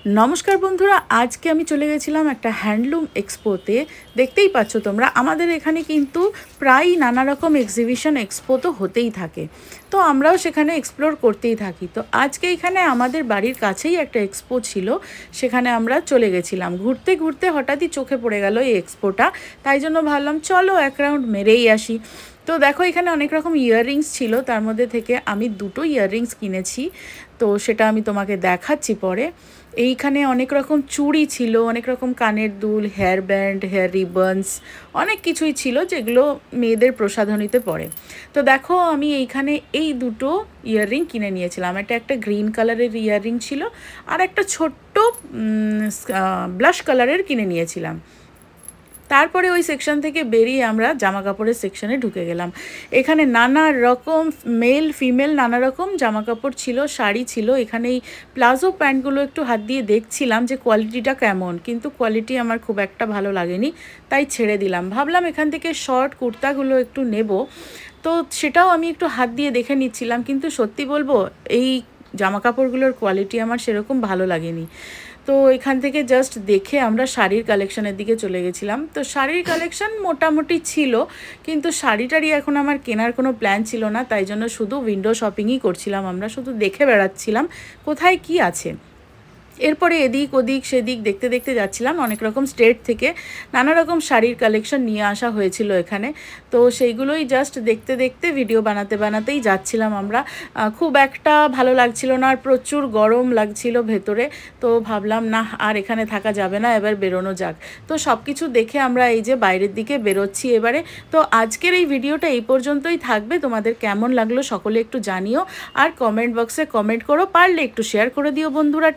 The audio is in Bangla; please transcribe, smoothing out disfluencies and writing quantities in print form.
নমস্কার বন্ধুরা, আজকে আমি চলে গেছিলাম একটা হ্যান্ডলুম এক্সপোতে। দেখতেই পাচ্ছ তোমরা, আমাদের এখানে কিন্তু প্রায় নানা রকম এক্সিবিশন এক্সপো তো হতেই থাকে, তো আমরাও সেখানে এক্সপ্লোর করতেই থাকি। তো আজকে এখানে আমাদের বাড়ির কাছেই একটা এক্সপো ছিল, সেখানে আমরা চলে গেছিলাম। ঘুরতে ঘুরতে হঠাৎই চোখে পড়ে গেল এই এক্সপোটা, তাই জন্য ভাবলাম চলো এক রাউন্ড মেরেই আসি। তো দেখো এখানে অনেক রকম ইয়াররিংস ছিল, তার মধ্যে থেকে আমি দুটো ইয়াররিংস কিনেছি, তো সেটা আমি তোমাকে দেখাচ্ছি পরে। এইখানে অনেক রকম চুড়ি ছিল, অনেক রকম কানের দুল, হেয়ার ব্যান্ড, হেয়ার রিবনস, অনেক কিছুই ছিল যেগুলো মেয়েদের প্রসাধনীতে পড়ে। তো দেখো আমি এইখানে এই দুটো ইয়াররিং কিনে নিয়েছিলাম। এটা একটা গ্রিন কালারের ইয়াররিং ছিল, আর একটা ছোট্ট ব্লাশ কালারের কিনে নিয়েছিলাম। তারপরে ওই সেকশন থেকে বেরিয়ে আমরা জামা কাপড়ের সেকশনে ঢুকে গেলাম। এখানে নানা রকম মেল ফিমেল নানা রকম জামা কাপড় ছিল, শাড়ি ছিল। এখানে এই প্লাজো প্যান্টগুলো একটু হাত দিয়ে দেখছিলাম যে কোয়ালিটিটা কেমন, কিন্তু কোয়ালিটি আমার খুব একটা ভালো লাগেনি, তাই ছেড়ে দিলাম। ভাবলাম এখান থেকে শর্ট কুর্তাগুলো একটু নেব, তো সেটাও আমি একটু হাত দিয়ে দেখে নিচ্ছিলাম। কিন্তু সত্যি বলবো, এই জামা কাপড়গুলোর কোয়ালিটি আমার সেরকম ভালো লাগেনি। তো এখান থেকে জাস্ট দেখে আমরা শাড়ির কালেকশানের দিকে চলে গেছিলাম। তো শাড়ির কালেকশান মোটামুটি ছিল, কিন্তু শাড়ি টাড়ি এখন আমার কেনার কোনো প্ল্যান ছিল না, তাই জন্য শুধু উইন্ডো শপিংই করছিলাম। আমরা শুধু দেখে বেড়াচ্ছিলাম কোথায় কি আছে। এরপরে এদিক ওদিক সেদিক দেখতে দেখতে যাচ্ছিলাম। অনেক রকম স্টেট থেকে নানা রকম শাড়ির কালেকশন নিয়ে আসা হয়েছিল এখানে, তো সেইগুলোই জাস্ট দেখতে দেখতে ভিডিও বানাতে বানাতেই যাচ্ছিলাম আমরা। খুব একটা ভালো লাগছিল না, আর প্রচুর গরম লাগছিল ভেতরে। তো ভাবলাম না, আর এখানে থাকা যাবে না, এবার বেরোনো যাক। তো সব কিছু দেখে আমরা এই যে বাইরের দিকে বেরোচ্ছি এবারে। তো আজকের এই ভিডিওটা এই পর্যন্তই থাকবে। তোমাদের কেমন লাগলো সকলে একটু জানিও, আর কমেন্ট বক্সে কমেন্ট করো, পারলে একটু শেয়ার করে দিও বন্ধুরা।